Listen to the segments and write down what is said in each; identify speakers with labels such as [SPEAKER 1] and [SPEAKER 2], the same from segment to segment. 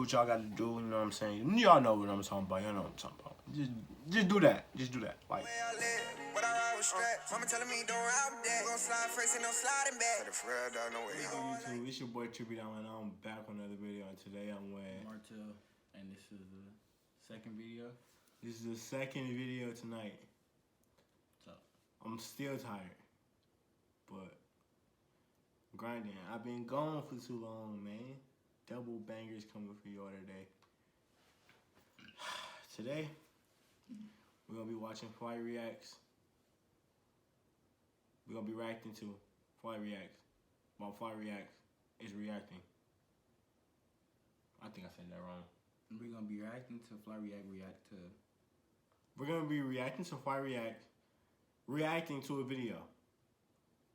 [SPEAKER 1] what y'all got to do. You know what I'm saying? Y'all know what I'm talking about. Y'all know what I'm talking about. Just do that. Just do that. Like. Mama telling me don't ride that. Gonna slide first and no sliding back. YouTube, it's your boy Trippy Gang, and I'm back on another video. And today I'm with
[SPEAKER 2] Martel, and this is the second video.
[SPEAKER 1] This is the second video tonight.
[SPEAKER 2] So
[SPEAKER 1] I'm still tired, but grinding. I've been gone for too long, man. Double bangers coming for y'all today. Today, we're gonna be watching Fly Reacts. We're gonna be reacting to Fly Reacts. While Fly Reacts is reacting. I think I said that wrong.
[SPEAKER 2] We're gonna be reacting to Fly React to.
[SPEAKER 1] We're gonna be reacting to Fly React, reacting to a video.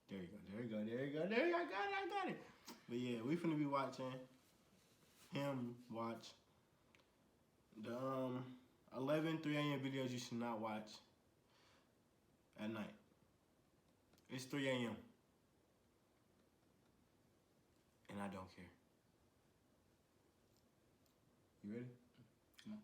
[SPEAKER 1] There you go. I got it. But yeah, we finna be watching him watch the 11 3 a.m. videos you should not watch at night. It's 3 a.m. and I don't care. You ready?
[SPEAKER 2] Come on.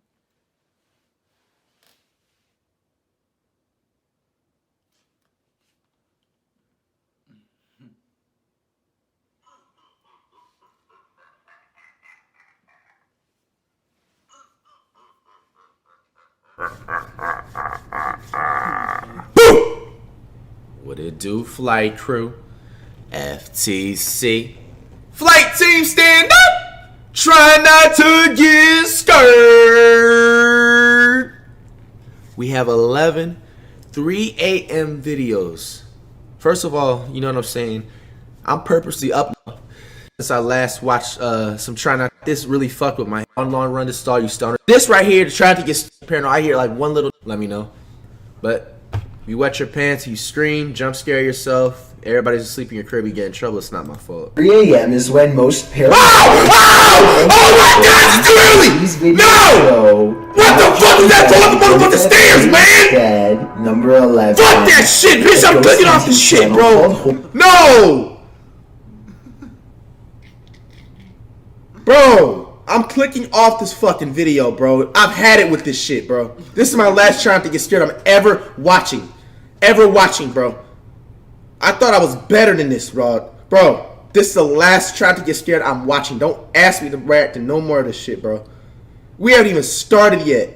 [SPEAKER 3] What it do, flight crew? FTC. Flight team, stand up! Try not to get scared. We have 11 3 a.m. videos. First of all, you know what I'm saying? I'm purposely up since I last watched some Try Not. This really fucked with my long run to stall, you stoner. This right here to try to get paranoid. I hear like one little, let me know. But you wet your pants, you scream, jump scare yourself. Everybody's asleep in your crib, you get in trouble. It's not my fault.
[SPEAKER 4] 3 a.m. is when most parents.
[SPEAKER 3] Oh my God! It's too early. No! What the fuck is that? Go up the motherfucking stairs, man!
[SPEAKER 4] Dead, number 11.
[SPEAKER 3] Fuck that shit, bitch! I'm clicking off this shit, bro. No! Bro, I'm clicking off this fucking video, bro. I've had it with this shit, bro. This is my last trying to get scared I'm ever watching. Bro. I thought I was better than this, bro. Bro, this is the last try to get scared I'm watching. Don't ask me to react to no more of this shit, bro. We haven't even started yet.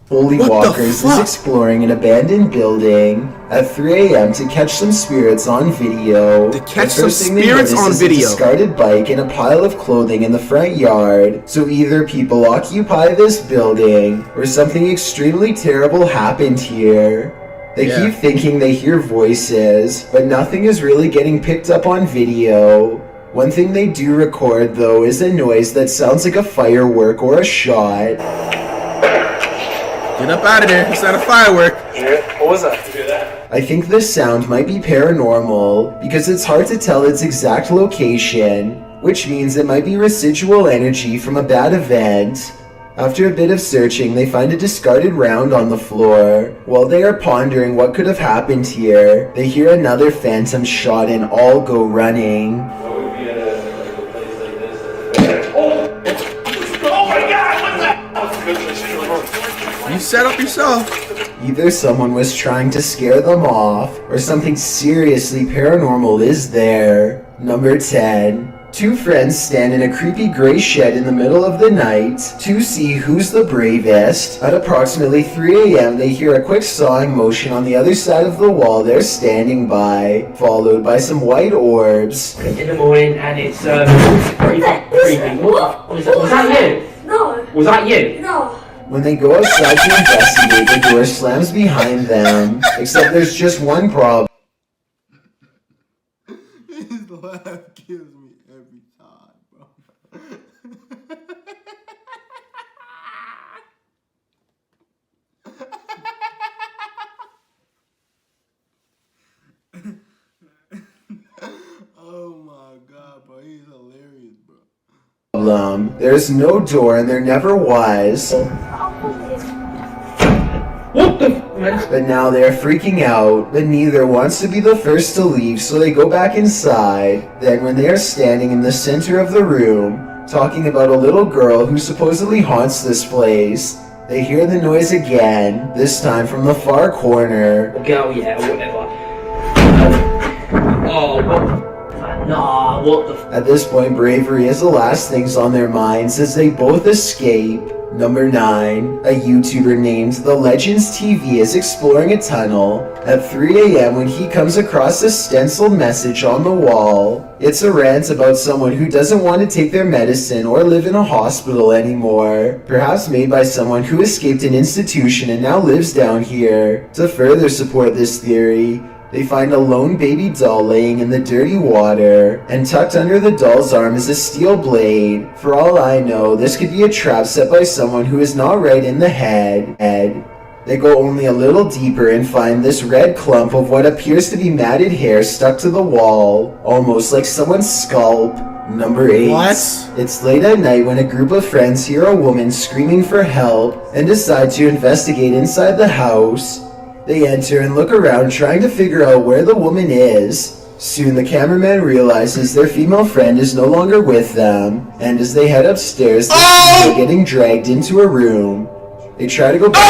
[SPEAKER 4] Holy Walkers is exploring an abandoned building at 3 a.m. to catch some spirits on video.
[SPEAKER 3] To catch some spirits on video.
[SPEAKER 4] A discarded bike and a pile of clothing in the front yard. So either people occupy this building or something extremely terrible happened here. They keep thinking they hear voices, but nothing is really getting picked up on video. One thing they do record, though, is a noise that sounds like a firework or a shot.
[SPEAKER 3] Get up out of there. It's not a firework.
[SPEAKER 5] What was that?
[SPEAKER 4] I think this sound might be paranormal because it's hard to tell its exact location, which means it might be residual energy from a bad event. After a bit of searching, they find a discarded round on the floor. While they are pondering what could have happened here, they hear another phantom shot and all go running.
[SPEAKER 3] You set up yourself.
[SPEAKER 4] Either someone was trying to scare them off, or something seriously paranormal is there. Number 10. Two friends stand in a creepy gray shed in the middle of the night to see who's the bravest. At approximately 3 a.m. they hear a quick sawing motion on the other side of the wall they're standing by, followed by some white orbs.
[SPEAKER 5] In the morning, and it's pretty creepy. Was that you?
[SPEAKER 6] No.
[SPEAKER 5] Was that you?
[SPEAKER 6] No.
[SPEAKER 4] When they go outside to investigate, the door slams behind them, except there's just one problem.
[SPEAKER 1] His laugh kills me every time, bro. Oh my God, bro. He's hilarious, bro.
[SPEAKER 4] There's no door and there never was.
[SPEAKER 5] What the?
[SPEAKER 4] But now they're freaking out, but neither wants to be the first to leave, so they go back inside. Then when they are standing in the center of the room, talking about a little girl who supposedly haunts this place, they hear the noise again, this time from the far corner.
[SPEAKER 5] Girl, yeah, whatever. Oh, what? Nah, what the
[SPEAKER 4] At this point, bravery is the last things on their minds as they both escape. Number 9, a YouTuber named The Legends TV is exploring a tunnel at 3 a.m. when he comes across a stenciled message on the wall. It's a rant about someone who doesn't want to take their medicine or live in a hospital anymore, perhaps made by someone who escaped an institution and now lives down here. To further support this theory, they find a lone baby doll laying in the dirty water, and tucked under the doll's arm is a steel blade. For all I know, this could be a trap set by someone who is not right in the head. They go only a little deeper and find this red clump of what appears to be matted hair stuck to the wall, almost like someone's scalp. Number 8.
[SPEAKER 3] What?
[SPEAKER 4] It's late at night when a group of friends hear a woman screaming for help and decide to investigate inside the house. They enter and look around trying to figure out where the woman is. Soon the cameraman realizes their female friend is no longer with them, and as they head upstairs, they see her getting dragged into a room. They try to go back.
[SPEAKER 2] I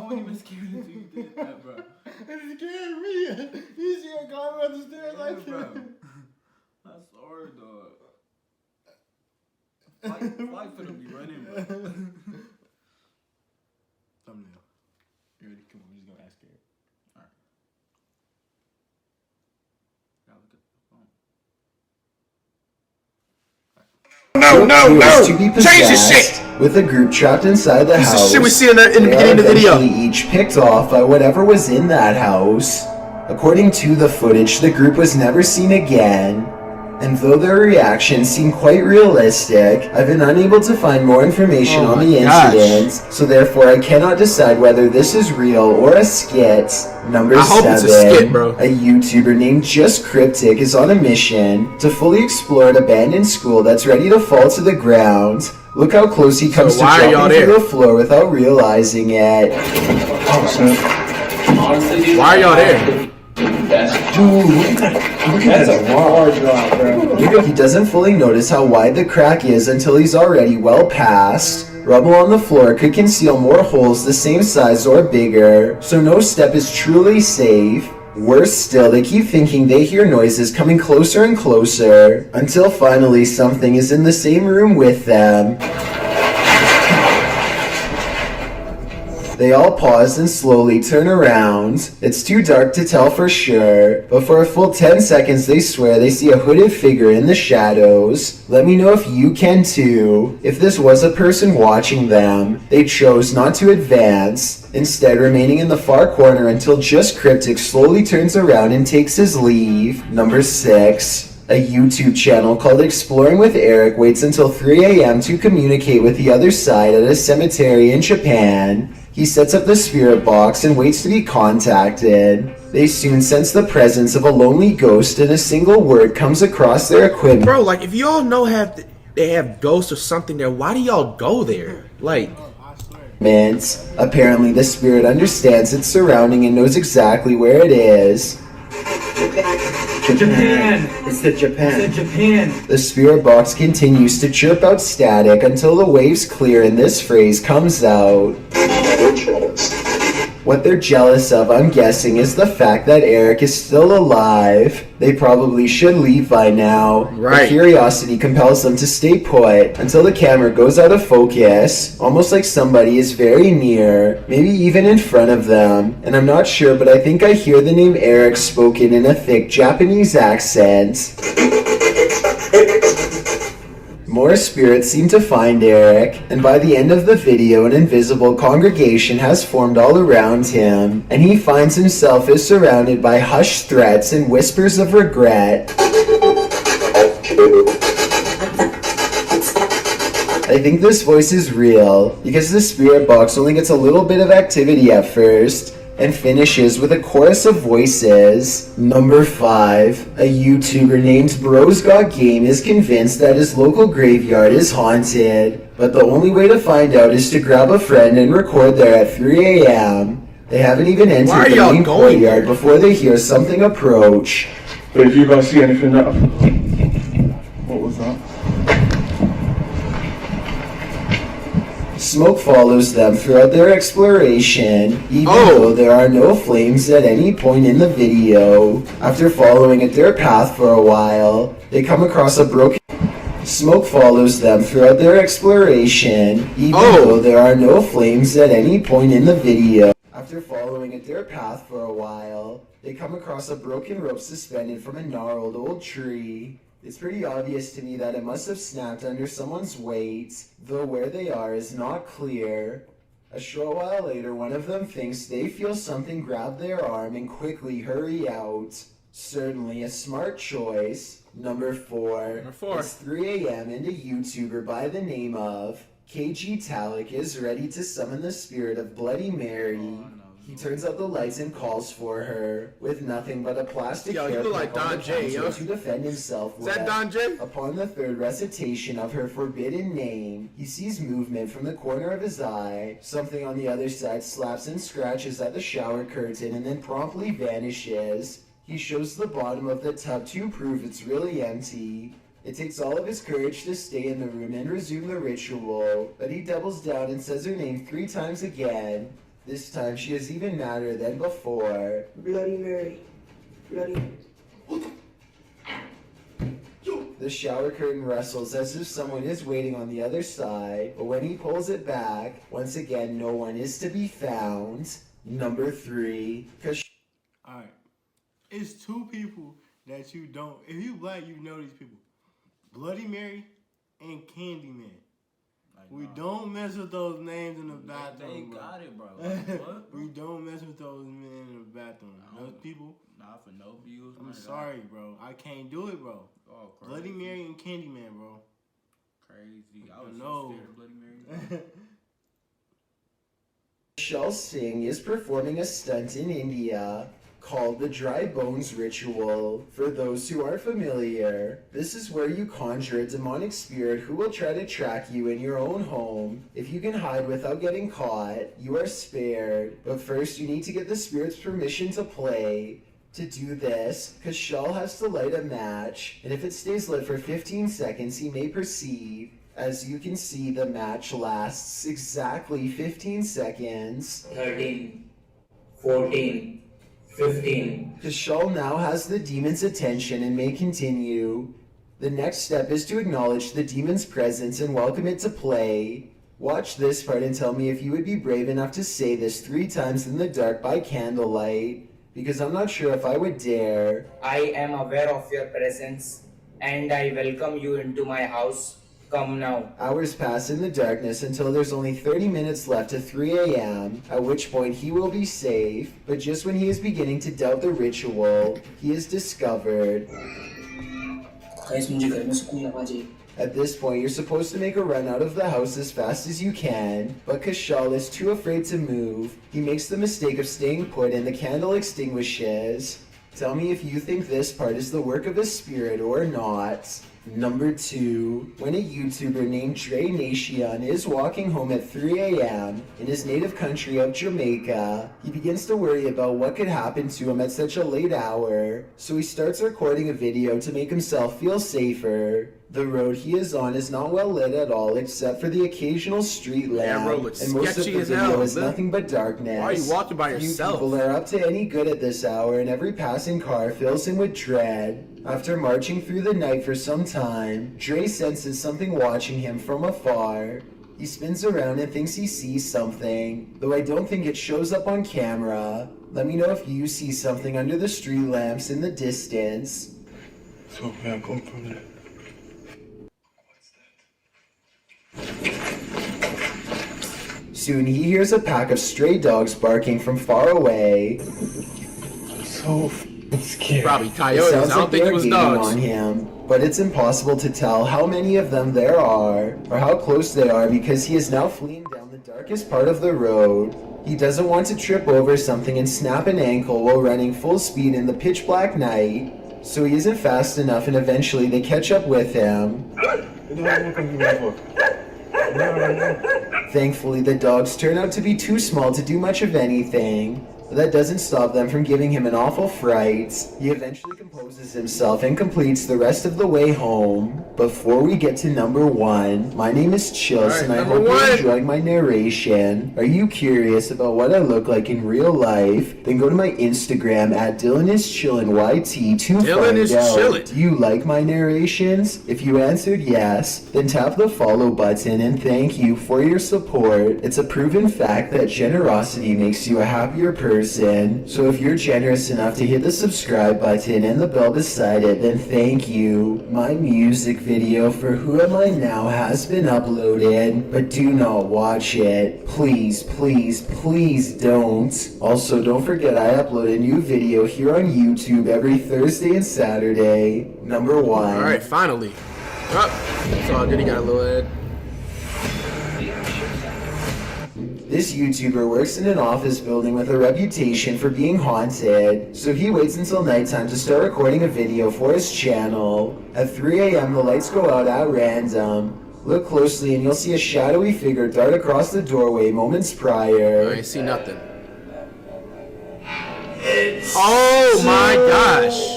[SPEAKER 2] wasn't even scared until you did that, bro.
[SPEAKER 1] It scared me. You see her climbing up the stairs like
[SPEAKER 2] Bro.
[SPEAKER 1] that.
[SPEAKER 2] I'm sorry, dog. Fight for them, be running, bro.
[SPEAKER 1] Thumbnail. You ready? Come on, we're just gonna ask her.
[SPEAKER 2] Alright. Gotta look at the phone.
[SPEAKER 4] No! To be change this shit! With the group trapped inside the house,
[SPEAKER 3] This shit we see in the beginning of the video.
[SPEAKER 4] eventually each picked off by whatever was in that house. According to the footage, the group was never seen again. And though their reactions seem quite realistic, I've been unable to find more information on the incident, so therefore I cannot decide whether this is real or a skit. Number 7,
[SPEAKER 3] hope it's a skit, bro.
[SPEAKER 4] A YouTuber named Just Cryptic is on a mission to fully explore an abandoned school that's ready to fall to the ground. Look how close he comes to dropping to the floor without realizing it.
[SPEAKER 3] Why are y'all there?
[SPEAKER 5] That's a hard drop, bro.
[SPEAKER 4] He doesn't fully notice how wide the crack is until he's already well past. Rubble on the floor could conceal more holes the same size or bigger, so no step is truly safe. Worse still, they keep thinking they hear noises coming closer and closer, until finally something is in the same room with them. They all pause and slowly turn around. It's too dark to tell for sure, but for a full 10 seconds they swear they see a hooded figure in the shadows. Let me know if you can too. If this was a person watching them, they chose not to advance, instead remaining in the far corner until Just Cryptic slowly turns around and takes his leave. Number 6. A YouTube channel called Exploring with Eric waits until 3 a.m. to communicate with the other side at a cemetery in Japan. He sets up the spirit box and waits to be contacted. They soon sense the presence of a lonely ghost and a single word comes across their equipment.
[SPEAKER 3] Bro, like, if y'all know they have ghosts or something there, why do y'all go there? Like,
[SPEAKER 4] Apparently the spirit understands its surrounding and knows exactly where it is.
[SPEAKER 5] Japan!
[SPEAKER 6] It's the Japan.
[SPEAKER 5] It's in Japan!
[SPEAKER 4] The spirit box continues to chirp out static until the waves clear and this phrase comes out. What they're jealous of, I'm guessing, is the fact that Eric is still alive. They probably should leave by now.
[SPEAKER 3] Right.
[SPEAKER 4] But curiosity compels them to stay put until the camera goes out of focus, almost like somebody is very near, maybe even in front of them. And I'm not sure, but I think I hear the name Eric spoken in a thick Japanese accent. More spirits seem to find Eric, and by the end of the video, an invisible congregation has formed all around him, and he finds himself is surrounded by hushed threats and whispers of regret. I think this voice is real, because the spirit box only gets a little bit of activity at first, and finishes with a chorus of voices. Number 5. A YouTuber named Bros Got Game is convinced that his local graveyard is haunted, but the only way to find out is to grab a friend and record there at 3 a.m. They haven't even entered the main courtyard before they hear something approach.
[SPEAKER 6] But if you guys see anything that... What was that?
[SPEAKER 4] Smoke follows them throughout their exploration, even though there are no flames at any point in the video. After following a dirt path for a while, they come across a broken... Smoke follows them throughout their exploration, even though there are no flames at any point in the video. After following a dirt path for a while, they come across a broken rope suspended from a gnarled old tree. It's pretty obvious to me that it must have snapped under someone's weight, though where they are is not clear. A short while later, one of them thinks they feel something grab their arm and quickly hurry out. Certainly a smart choice. Number 4. It's 3 a.m. and a YouTuber by the name of KG Talik is ready to summon the spirit of Bloody Mary. He turns out the lights and calls for her, with nothing but a plastic hair
[SPEAKER 3] like Don J,
[SPEAKER 4] to defend himself with. Is that Don J? Upon the third recitation of her forbidden name, he sees movement from the corner of his eye. Something on the other side slaps and scratches at the shower curtain and then promptly vanishes. He shows the bottom of the tub to prove it's really empty. It takes all of his courage to stay in the room and resume the ritual, but he doubles down and says her name 3 times again. This time she is even madder than before.
[SPEAKER 7] Bloody Mary. Bloody...
[SPEAKER 4] The shower curtain rustles as if someone is waiting on the other side, but when he pulls it back, once again no one is to be found. Number 3.
[SPEAKER 1] Alright. It's 2 people that you don't... If you black, you know these people. Bloody Mary and Candyman. We don't mess with those names in the bathroom.
[SPEAKER 2] They got it, bro. What?
[SPEAKER 1] We don't mess with those men in the bathroom. Those people.
[SPEAKER 2] Nah, for no views.
[SPEAKER 1] I'm sorry, bro. I can't do it, bro.
[SPEAKER 2] Oh,
[SPEAKER 1] Bloody Mary and Candyman, bro.
[SPEAKER 2] Crazy. I was so scared of Bloody Mary.
[SPEAKER 4] Shell Singh is performing a stunt in India called the Dry Bones Ritual. For those who are familiar, this is where you conjure a demonic spirit who will try to track you in your own home. If you can hide without getting caught, you are spared. But first, you need to get the spirit's permission to play. To do this, Kashal has to light a match, and if it stays lit for 15 seconds, he may proceed. As you can see, the match lasts exactly 15 seconds.
[SPEAKER 5] 13, 14, 15.
[SPEAKER 4] Kashal now has the demon's attention and may continue. The next step is to acknowledge the demon's presence and welcome it to play. Watch this part and tell me if you would be brave enough to say this 3 times in the dark by candlelight, because I'm not sure if I would dare.
[SPEAKER 5] I am aware of your presence and I welcome you into my house. Come now.
[SPEAKER 4] Hours pass in the darkness until there's only 30 minutes left to 3 a.m., at which point he will be safe. But just when he is beginning to doubt the ritual, he is discovered. At this point, you're supposed to make a run out of the house as fast as you can, but Kashal is too afraid to move. He makes the mistake of staying put and the candle extinguishes. Tell me if you think this part is the work of a spirit or not. Number 2. When a YouTuber named Dre Nation is walking home at 3 a.m. in his native country of Jamaica, he begins to worry about what could happen to him at such a late hour, so he starts recording a video to make himself feel safer. The road he is on is not well lit at all except for the occasional street lamp, and most of the video is nothing but darkness.
[SPEAKER 3] Why are you walking by yourself?
[SPEAKER 4] Few people are up to any good at this hour, and every passing car fills him with dread. After marching through the night for some time, Dre senses something watching him from afar. He spins around and thinks he sees something, though I don't think it shows up on camera. Let me know if you see something under the street lamps in the distance.
[SPEAKER 6] So, yeah, come from there.
[SPEAKER 4] Soon he hears a pack of stray dogs barking from far away.
[SPEAKER 6] So scared.
[SPEAKER 3] Probably
[SPEAKER 4] It
[SPEAKER 3] coyotes.
[SPEAKER 4] sounds
[SPEAKER 3] I don't
[SPEAKER 4] like
[SPEAKER 3] think
[SPEAKER 4] they're
[SPEAKER 3] it was
[SPEAKER 4] gaining
[SPEAKER 3] dogs.
[SPEAKER 4] on him, but it's impossible to tell how many of them there are, or how close they are because he is now fleeing down the darkest part of the road. He doesn't want to trip over something and snap an ankle while running full speed in the pitch black night, so he isn't fast enough and eventually they catch up with him. Thankfully, the dogs turn out to be too small to do much of anything, but that doesn't stop them from giving him an awful fright. He eventually composes himself and completes the rest of the way home. Before we get to number 1, my name is Chills and I hope you're enjoying my narration. Are you curious about what I look like in real life? Then go to my Instagram at DylanIsChillinYT to find out. Do you like my narrations? If you answered yes, then tap the follow button and thank you for your support. It's a proven fact that generosity makes you a happier person. So if you're generous enough to hit the subscribe button and the bell beside it, then thank you. My music video for Who Am I Now has been uploaded, but do not watch it. Please, please, please don't. Also, don't forget I upload a new video here on YouTube every Thursday and Saturday. Number 1.
[SPEAKER 3] Alright, finally. Oh, it's all good. He got a little head.
[SPEAKER 4] This YouTuber works in an office building with a reputation for being haunted, so he waits until nighttime to start recording a video for his channel. At 3 a.m. the lights go out at random. Look closely and you'll see a shadowy figure dart across the doorway moments prior.
[SPEAKER 3] I ain't see nothing. Oh my gosh!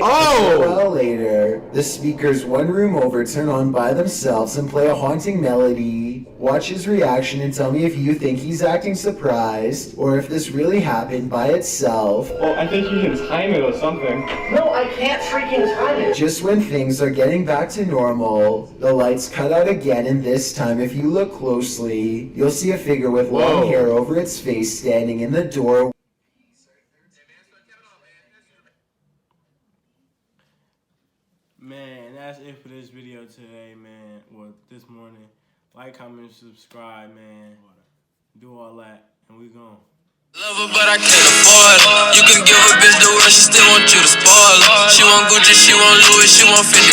[SPEAKER 3] Oh!
[SPEAKER 4] A while later, the speakers one room over turn on by themselves and play a haunting melody. Watch his reaction and tell me if you think he's acting surprised or if this really happened by itself.
[SPEAKER 6] Oh, I think you can time it or something.
[SPEAKER 7] No, I can't freaking time it.
[SPEAKER 4] Just when things are getting back to normal, the lights cut out again, and this time if you look closely, you'll see a figure with long hair over its face standing in the door.
[SPEAKER 1] Man, that's it for this video today, man. Well, this morning. Like, comment, subscribe, man. Do all that, and we gone.
[SPEAKER 8] Love her, but I can't afford. You can give a bitch the world, she still want you to spoil her. She want Gucci, she want Louis, she want 50